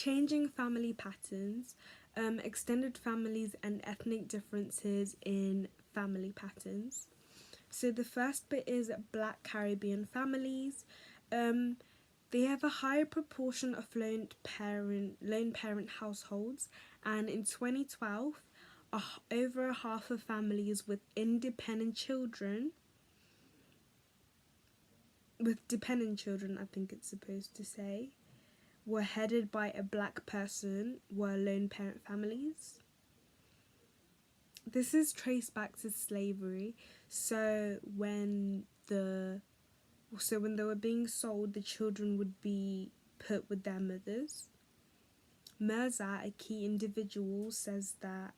changing family patterns, extended families and ethnic differences in family patterns. So the first bit is Black Caribbean families. Um, they have a higher proportion of lone parent households, and in 2012, over half of families with dependent children, I think it's supposed to say, were headed by a black person, were lone parent families. This is traced back to slavery. So when they were being sold, the children would be put with their mothers. Mirza, a key individual, says that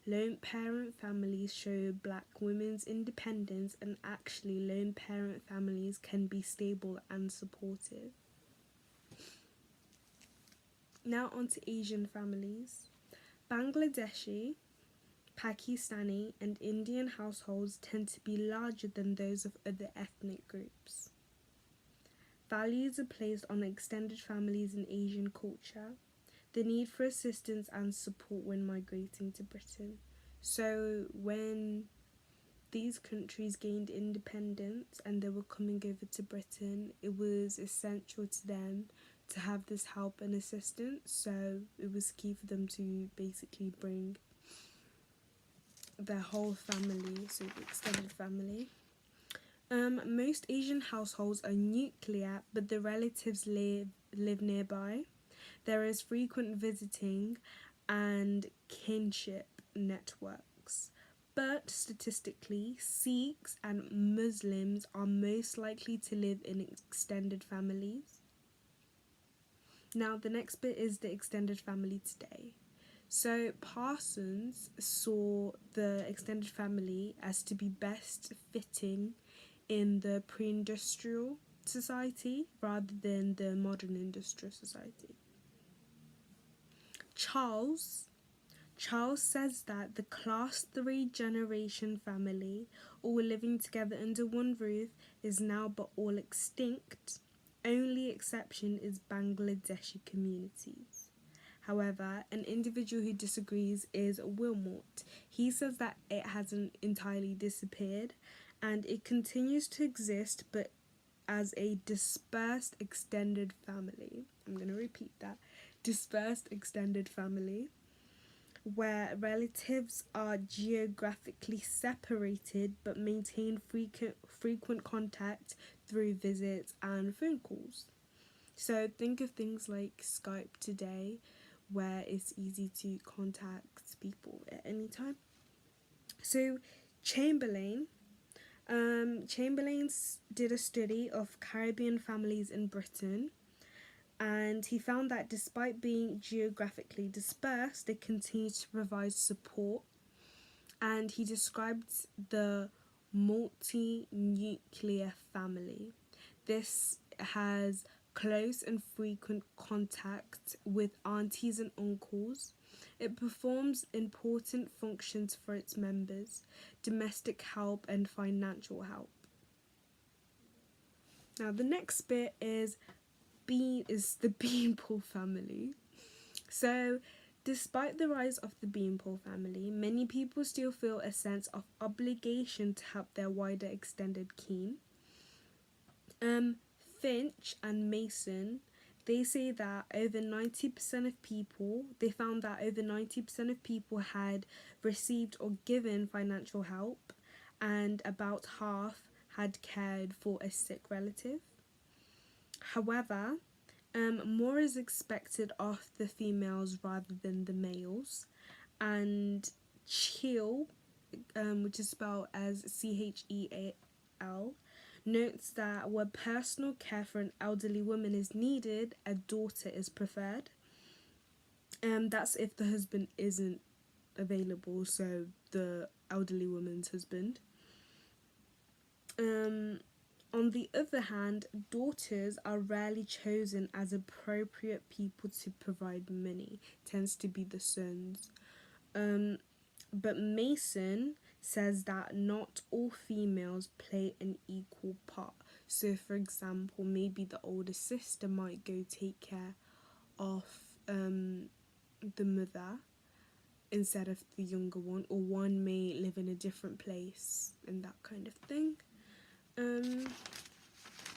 lone parent families show black women's independence, and actually lone parent families can be stable and supportive. Now on to Asian families. Bangladeshi, Pakistani and Indian households tend to be larger than those of other ethnic groups. Values are placed on extended families in Asian culture, the need for assistance and support when migrating to Britain. So when these countries gained independence and they were coming over to Britain, it was essential to them to have this help and assistance. So it was key for them to basically bring their whole family, so the extended family. Most Asian households are nuclear, but the relatives live nearby. There is frequent visiting and kinship networks. But statistically, Sikhs and Muslims are most likely to live in extended families. Now, the next bit is the extended family today. So Parsons saw the extended family as to be best fitting in the pre-industrial society rather than the modern industrial society. Charles says that the class 3 generation family, all living together under one roof, is now but all extinct. Only exception is Bangladeshi communities. However, an individual who disagrees is Wilmot. He says that it hasn't entirely disappeared and it continues to exist, but as a dispersed extended family. I'm going to repeat that. Dispersed extended family, where relatives are geographically separated but maintain frequent contact through visits and phone calls. So think of things like Skype today, where it's easy to contact people at any time. So Chamberlain did a study of Caribbean families in Britain, and he found that despite being geographically dispersed, they continue to provide support. And he described the multi-nuclear family. This has close and frequent contact with aunties and uncles. It performs important functions for its members, domestic help and financial help. Now the next bit is the Beanpole family. So despite the rise of the Beanpole family, many people still feel a sense of obligation to help their wider extended kin. Finch and Mason, they say that they found that over 90% of people had received or given financial help, and about half had cared for a sick relative. However, more is expected of the females rather than the males, and Cheal, which is spelled as Cheal, notes that where personal care for an elderly woman is needed, a daughter is preferred. That's if the husband isn't available, so the elderly woman's husband. On the other hand, daughters are rarely chosen as appropriate people to provide money. Tends to be the sons. But Mason says that not all females play an equal part. So, for example, maybe the older sister might go take care of the mother instead of the younger one, or one may live in a different place and that kind of thing.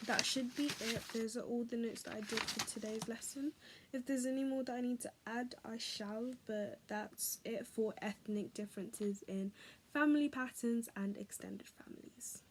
That should be it. Those are all the notes that I did for today's lesson. If there's any more that I need to add, I shall, but that's it for ethnic differences in family patterns and extended families.